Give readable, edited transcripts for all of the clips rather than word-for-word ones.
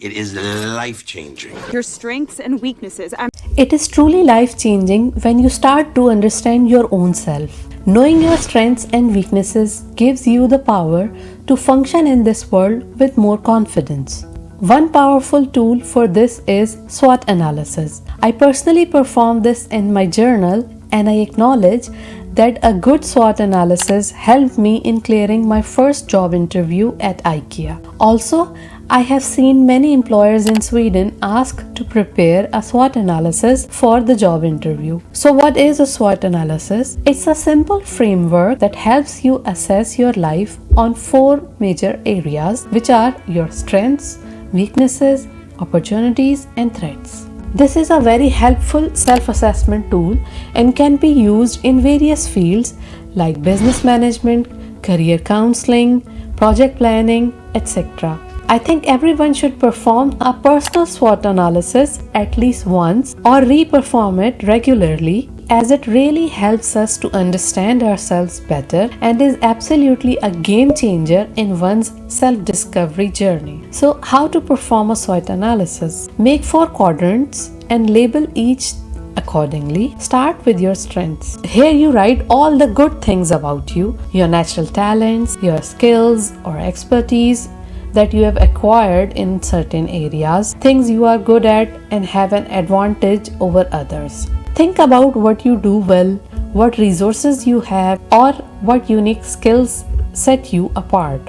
It is life-changing. Your strengths and weaknesses. It is truly life changing when you start to understand your own self. Knowing your strengths and weaknesses gives you the power to function in this world with more confidence. One powerful tool for this is SWOT analysis. I personally perform this in my journal, and I acknowledge that a good SWOT analysis helped me in clearing my first job interview at IKEA. Also, I have seen many employers in Sweden ask to prepare a SWOT analysis for the job interview. So, what is a SWOT analysis? It's a simple framework that helps you assess your life on 4 major areas, which are your strengths, weaknesses, opportunities, and threats. This is a very helpful self-assessment tool and can be used in various fields like business management, career counseling, project planning, etc. I think everyone should perform a personal SWOT analysis at least once or re-perform it regularly, as it really helps us to understand ourselves better and is absolutely a game changer in one's self-discovery journey. So, how to perform a SWOT analysis? Make 4 quadrants and label each accordingly. Start with your strengths. Here you write all the good things about you, your natural talents, your skills or expertise that you have acquired in certain areas, things you are good at and have an advantage over others. Think about what you do well, what resources you have, or what unique skills set you apart.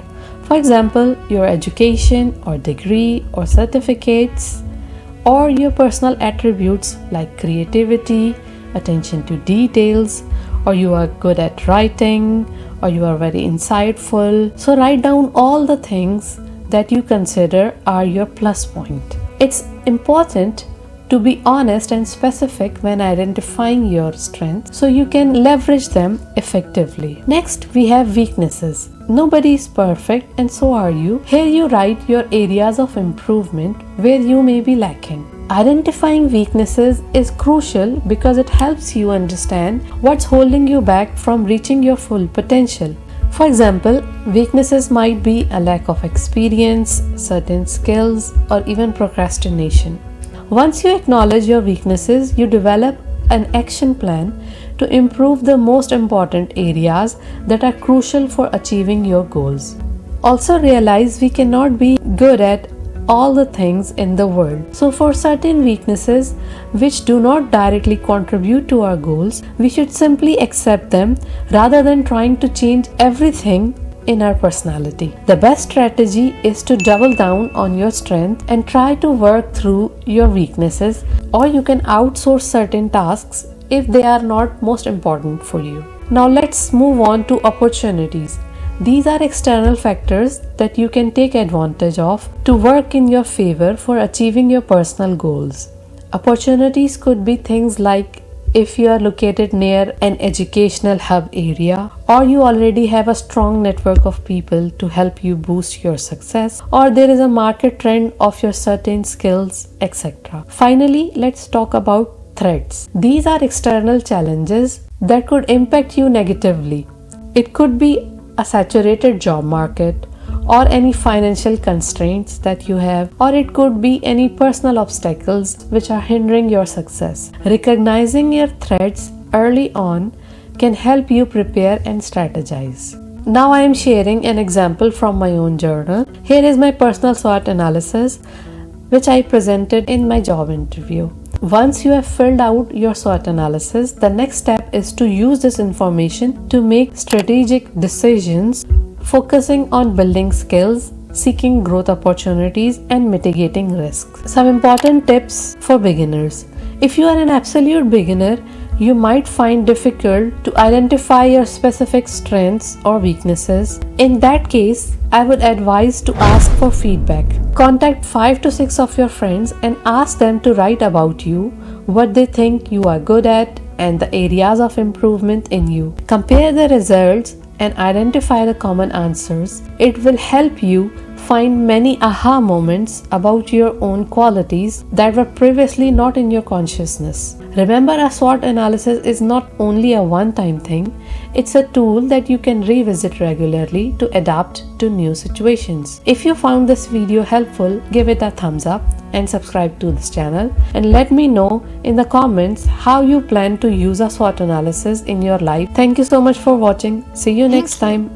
For example, your education or degree or certificates, or your personal attributes like creativity, attention to details, or you are good at writing, or you are very insightful. So write down all the things that you consider are your plus point. It's important to be honest and specific when identifying your strengths so you can leverage them effectively. Next, we have weaknesses. Nobody is perfect and so are you. Here you write your areas of improvement where you may be lacking. Identifying weaknesses is crucial because it helps you understand what's holding you back from reaching your full potential. For example, weaknesses might be a lack of experience, certain skills, or even procrastination. Once you acknowledge your weaknesses, you develop an action plan to improve the most important areas that are crucial for achieving your goals. Also realize we cannot be good at all the things in the world. So for certain weaknesses which do not directly contribute to our goals, we should simply accept them rather than trying to change everything in our personality. The best strategy is to double down on your strength and try to work through your weaknesses, or you can outsource certain tasks if they are not most important for you. Now let's move on to opportunities. These are external factors that you can take advantage of to work in your favor for achieving your personal goals. Opportunities could be things like if you are located near an educational hub area, or you already have a strong network of people to help you boost your success, or there is a market trend of your certain skills, etc. Finally, let's talk about threats. These are external challenges that could impact you negatively. It could be a saturated job market, or any financial constraints that you have, or it could be any personal obstacles which are hindering your success. Recognizing your threats early on can help you prepare and strategize. Now I am sharing an example from my own journal. Here is my personal SWOT analysis which I presented in my job interview. Once you have filled out your SWOT analysis, the next step is to use this information to make strategic decisions, focusing on building skills, seeking growth opportunities, and mitigating risks. Some important tips for beginners. If you are an absolute beginner, you might find difficult to identify your specific strengths or weaknesses. In that case, I would advise to ask for feedback. Contact 5 to 6 of your friends and ask them to write about you, what they think you are good at, and the areas of improvement in you. Compare the results and identify the common answers. It will help you find many aha moments about your own qualities that were previously not in your consciousness. Remember, a SWOT analysis is not only a one-time thing, it's a tool that you can revisit regularly to adapt to new situations. If you found this video helpful, give it a thumbs up and subscribe to this channel, and let me know in the comments how you plan to use a SWOT analysis in your life. Thank you so much for watching. See you next time.